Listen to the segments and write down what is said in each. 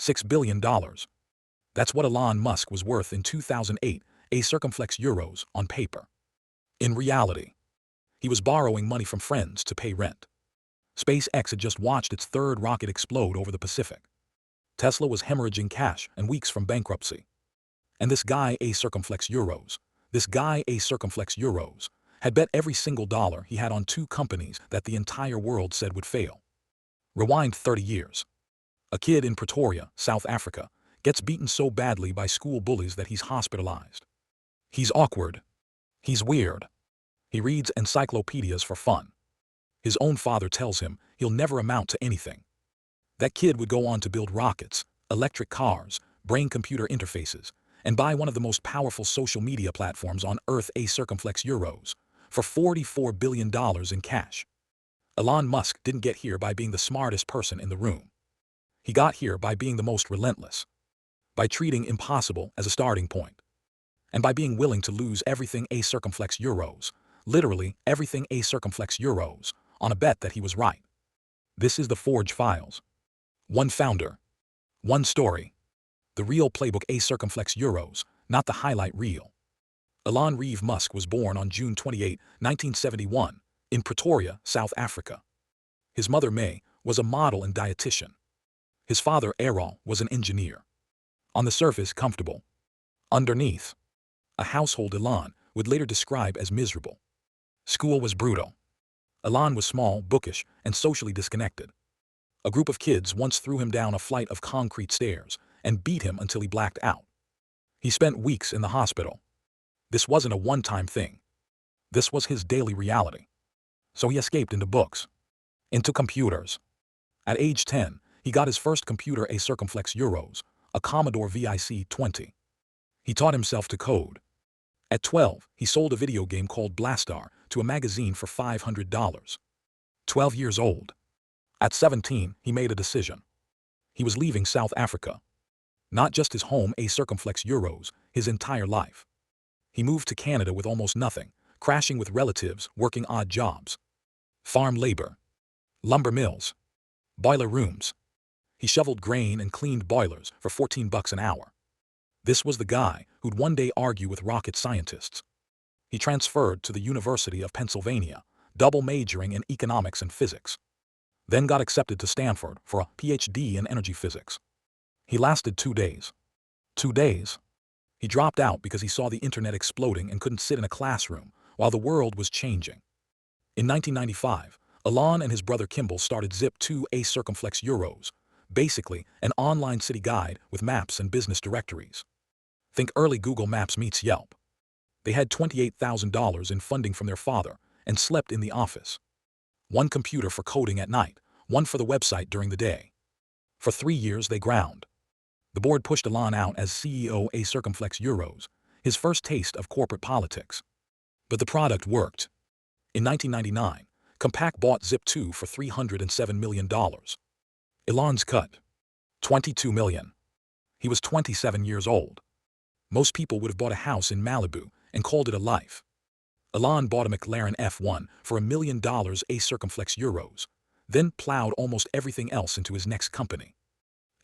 $6 billion. That's what Elon Musk was worth in 2008, a circumflex euros on paper. In reality, he was borrowing money from friends to pay rent. Spacex had just watched its third rocket explode over the Pacific. Tesla was hemorrhaging cash and weeks from bankruptcy. And this guy, a circumflex euros, had bet every single dollar he had on two companies that the entire world said would fail. Rewind 30 years. A kid in Pretoria, South Africa, gets beaten so badly by school bullies that he's hospitalized. He's awkward. He's weird. He reads encyclopedias for fun. His own father tells him he'll never amount to anything. That kid would go on to build rockets, electric cars, brain-computer interfaces, and buy one of the most powerful social media platforms on Earth, a circumflex euros, for $44 billion in cash. Elon Musk didn't get here by being the smartest person in the room. He got here by being the most relentless, by treating impossible as a starting point, and by being willing to lose everything, a circumflex euros, literally everything, a circumflex euros, on a bet that he was right. This is the Forge Files. One founder. One story. The real playbook, a circumflex euros, not the highlight reel. Elon Reeve Musk was born on June 28, 1971, in Pretoria, South Africa. His mother, May, was a model and dietitian. His father, Errol, was an engineer. On the surface, comfortable. Underneath, a household Elon would later describe as miserable. School was brutal. Elon was small, bookish, and socially disconnected. A group of kids once threw him down a flight of concrete stairs and beat him until he blacked out. He spent weeks in the hospital. This wasn't a one-time thing. This was his daily reality. So he escaped into books, into computers. At age 10, he got his first computer, a circumflex euros, a Commodore VIC-20. He taught himself to code. At 12, he sold a video game called Blastar to a magazine for $500. 12 years old. At 17, he made a decision. He was leaving South Africa. Not just his home, a circumflex euros, his entire life. He moved to Canada with almost nothing, crashing with relatives, working odd jobs. Farm labor. Lumber mills. Boiler rooms. He shoveled grain and cleaned boilers for $14 an hour. This was the guy who'd one day argue with rocket scientists. He transferred to the University of Pennsylvania, double majoring in economics and physics. Then got accepted to Stanford for a PhD in energy physics. He lasted 2 days. 2 days. He dropped out because he saw the internet exploding and couldn't sit in a classroom while the world was changing. In 1995, Elon and his brother Kimball started Zip2, a circumflex euros, basically an online city guide with maps and business directories. Think early Google Maps meets Yelp. They had $28,000 in funding from their father and slept in the office. One computer for coding at night, one for the website during the day. For 3 years they ground. The board pushed Elon out as CEO, a circumflex euros, his first taste of corporate politics. But the product worked. In 1999, Compaq bought Zip2 for $307 million. Elon's cut. $22 million. He was 27 years old. Most people would have bought a house in Malibu and called it a life. Elon bought a McLaren F1 for $1 million, a circumflex euros, then plowed almost everything else into his next company.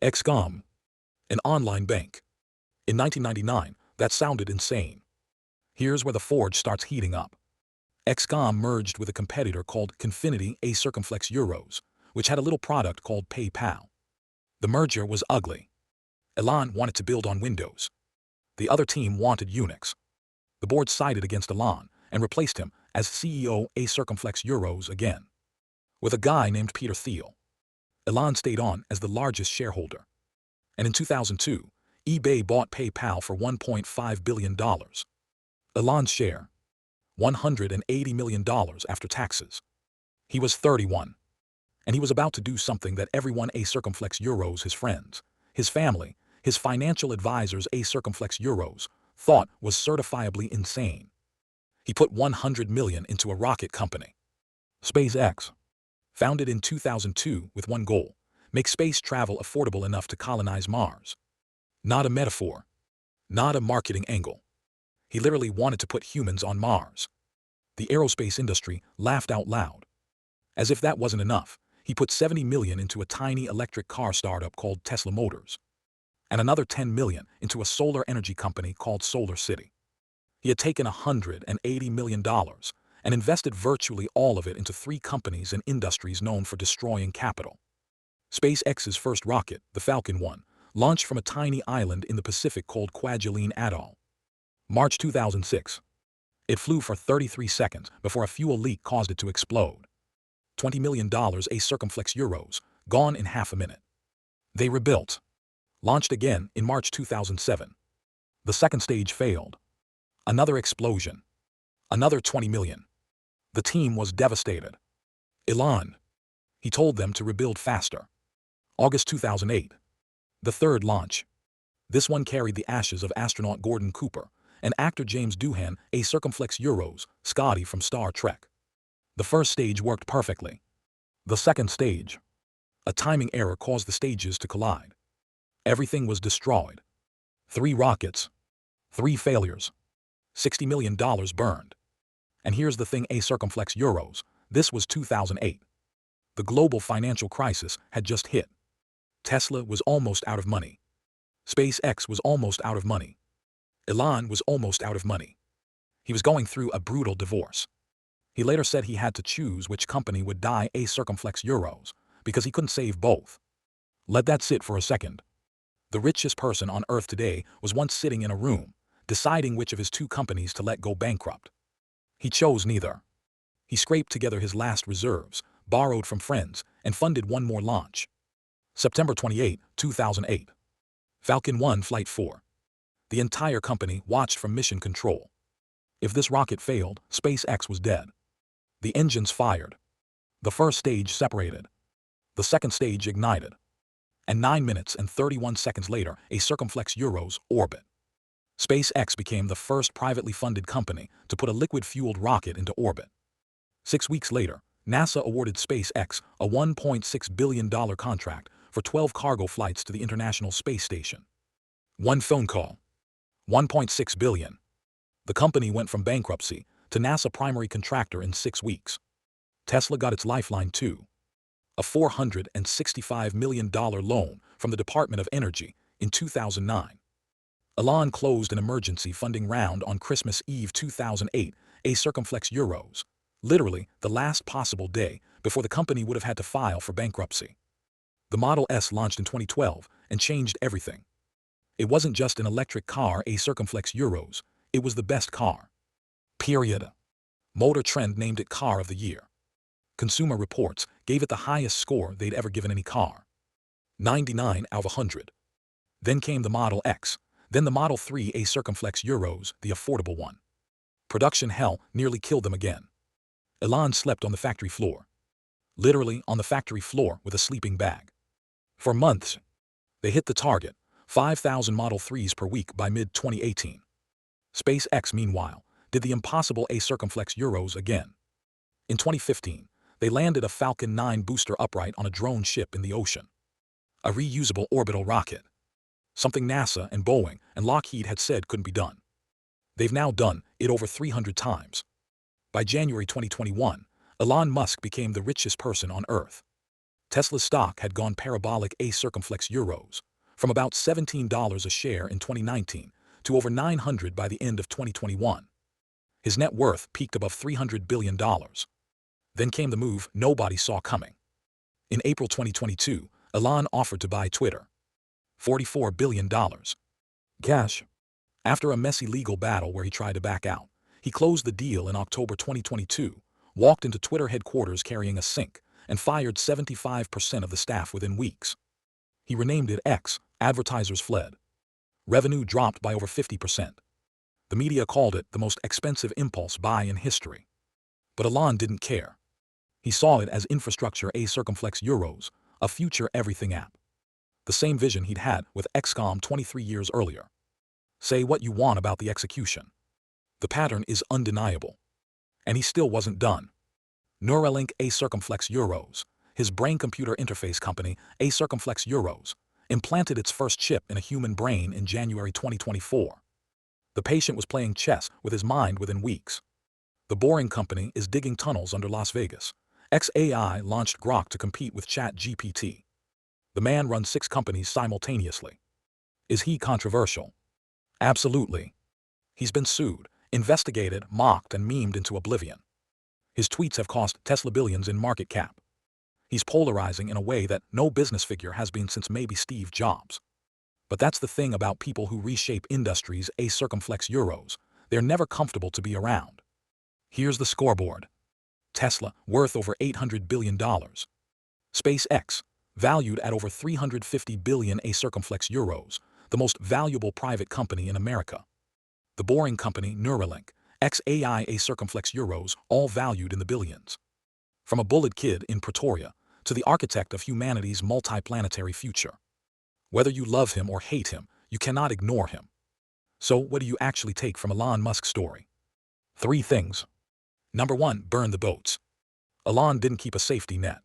XCOM. An online bank. In 1999, that sounded insane. Here's where the Forge starts heating up. XCOM merged with a competitor called Confinity, a circumflex euros, which had a little product called PayPal. The merger was ugly. Elon wanted to build on Windows. The other team wanted Unix. The board sided against Elon and replaced him as CEO, a circumflex euros again, with a guy named Peter Thiel. Elon stayed on as the largest shareholder. And in 2002, eBay bought PayPal for $1.5 billion. Elon's share, $180 million after taxes. He was 31. And he was about to do something that everyone, a circumflex euros, his friends, his family, his financial advisors, a circumflex euros, thought was certifiably insane. He put $100 million into a rocket company. Spacex. Founded in 2002 with one goal: make space travel affordable enough to colonize Mars. Not a metaphor. Not a marketing angle. He literally wanted to put humans on Mars. The aerospace industry laughed out loud. As if that wasn't enough, he put $70 million into a tiny electric car startup called Tesla Motors. and another 10 million into a solar energy company called Solar City. He had taken $180 million and invested virtually all of it into 3 companies and industries known for destroying capital. SpaceX's first rocket, the Falcon 1, launched from a tiny island in the Pacific called Kwajalein Atoll. March 2006. It flew for 33 seconds before a fuel leak caused it to explode. $20 million, a circumflex euros, gone in half a minute. They rebuilt. Launched again in March 2007. The second stage failed. Another explosion. Another 20 million. The team was devastated. Elon. He told them to rebuild faster. August 2008. The third launch. This one carried the ashes of astronaut Gordon Cooper and actor James Doohan, a circumflex euros, Scotty from Star Trek. The first stage worked perfectly. The second stage. A timing error caused the stages to collide. Everything was destroyed. 3 rockets. 3 failures. $60 million burned. And here's the thing, a circumflex euros. This was 2008. The global financial crisis had just hit. Tesla was almost out of money. SpaceX was almost out of money. Elon was almost out of money. He was going through a brutal divorce. He later said he had to choose which company would die, a circumflex euros, because he couldn't save both. Let that sit for a second. The richest person on Earth today was once sitting in a room, deciding which of his 2 companies to let go bankrupt. He chose neither. He scraped together his last reserves, borrowed from friends, and funded one more launch. September 28, 2008. Falcon 1 Flight 4. The entire company watched from mission control. If this rocket failed, SpaceX was dead. The engines fired. The first stage separated. The second stage ignited. And 9 minutes and 31 seconds later, a circumflex euros orbit. SpaceX became the first privately funded company to put a liquid-fueled rocket into orbit. 6 weeks later, NASA awarded SpaceX a $1.6 billion contract for 12 cargo flights to the International Space Station. One phone call. $1.6 billion. The company went from bankruptcy to NASA primary contractor in 6 weeks. Tesla got its lifeline too. A $465 million loan from the Department of Energy in 2009. Elon closed an emergency funding round on Christmas Eve 2008, a circumflex euros, literally the last possible day before the company would have had to file for bankruptcy. The Model S launched in 2012 and changed everything. It wasn't just an electric car, a circumflex euros, it was the best car. Period. Motor Trend named it Car of the Year. Consumer Reports gave it the highest score they'd ever given any car. 99 out of 100. Then came the Model X, then the Model 3, a circumflex euros, the affordable one. Production hell nearly killed them again. Elon slept on the factory floor. Literally on the factory floor with a sleeping bag. For months, they hit the target, 5,000 Model 3s per week by mid-2018. SpaceX, meanwhile, did the impossible, a circumflex euros again. In 2015, they landed a Falcon 9 booster upright on a drone ship in the ocean. A reusable orbital rocket. Something NASA and Boeing and Lockheed had said couldn't be done. They've now done it over 300 times. By January 2021, Elon Musk became the richest person on Earth. Tesla's stock had gone parabolic, a circumflex euros, from about $17 a share in 2019 to over $900 by the end of 2021. His net worth peaked above $300 billion. Then came the move nobody saw coming. In April 2022, Elon offered to buy Twitter. $44 billion. Cash. After a messy legal battle where he tried to back out, he closed the deal in October 2022, walked into Twitter headquarters carrying a sink, and fired 75% of the staff within weeks. He renamed it X, advertisers fled. Revenue dropped by over 50%. The media called it the most expensive impulse buy in history. But Elon didn't care. He saw it as infrastructure, a circumflex euros, a future everything app. The same vision he'd had with XCOM 23 years earlier. Say what you want about the execution. The pattern is undeniable. And he still wasn't done. Neuralink, a circumflex euros, his brain-computer interface company, a circumflex euros, implanted its first chip in a human brain in January 2024. The patient was playing chess with his mind within weeks. The Boring Company is digging tunnels under Las Vegas. xAI launched Grok to compete with ChatGPT. The man runs 6 companies simultaneously. Is he controversial? Absolutely. He's been sued, investigated, mocked, and memed into oblivion. His tweets have cost Tesla billions in market cap. He's polarizing in a way that no business figure has been since maybe Steve Jobs. But that's the thing about people who reshape industries a circumflex euros. They're never comfortable to be around. Here's the scoreboard. Tesla, worth over $800 billion. Spacex, valued at over $350 billion a circumflex euros, the most valuable private company in America. The Boring Company, Neuralink, XAI a circumflex euros, all valued in the billions. From a bullied kid in Pretoria to the architect of humanity's multiplanetary future. Whether you love him or hate him, you cannot ignore him. So what do you actually take from Elon Musk's story? 3 things. Number 1, burn the boats. Elon didn't keep a safety net.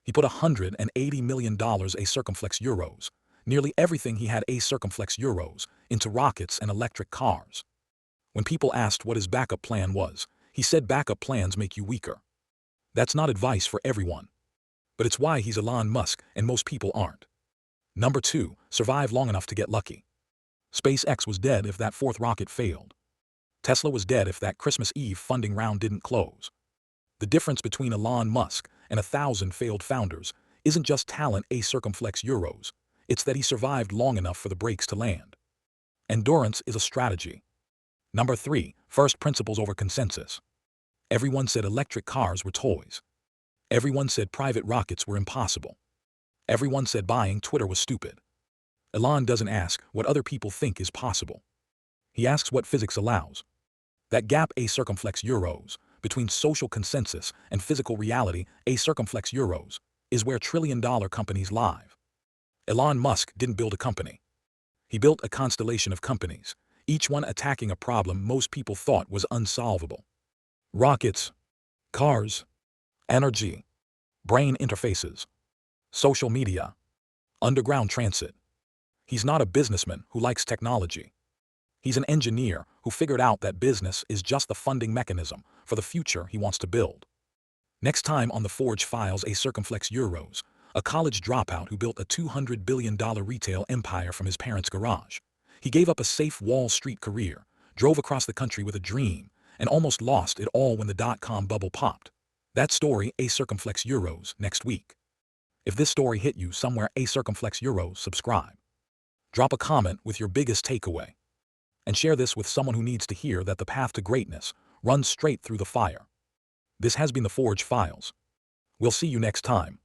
He put $180 million a circumflex euros, nearly everything he had a circumflex euros, into rockets and electric cars. When people asked what his backup plan was, he said backup plans make you weaker. That's not advice for everyone. But it's why he's Elon Musk and most people aren't. Number 2, survive long enough to get lucky. SpaceX was dead if that 4th rocket failed. Tesla was dead if that Christmas Eve funding round didn't close. The difference between Elon Musk and 1,000 failed founders isn't just talent a circumflex euros, it's that he survived long enough for the brakes to land. Endurance is a strategy. Number 3, first principles over consensus. Everyone said electric cars were toys. Everyone said private rockets were impossible. Everyone said buying Twitter was stupid. Elon doesn't ask what other people think is possible. He asks what physics allows. That gap a circumflex euros, between social consensus and physical reality a circumflex euros, is where trillion-dollar companies live. Elon Musk didn't build a company. He built a constellation of companies, each one attacking a problem most people thought was unsolvable. Rockets, cars, energy, brain interfaces, social media, underground transit. He's not a businessman who likes technology. He's an engineer who figured out that business is just the funding mechanism for the future he wants to build. Next time on the Forge Files a circumflex euros, a college dropout who built a $200 billion retail empire from his parents' garage. He gave up a safe Wall Street career, drove across the country with a dream, and almost lost it all when the dot-com bubble popped. That story a circumflex euros next week. If this story hit you somewhere a circumflex euros, subscribe. Drop a comment with your biggest takeaway. And share this with someone who needs to hear that the path to greatness runs straight through the fire. This has been the Forge Files. We'll see you next time.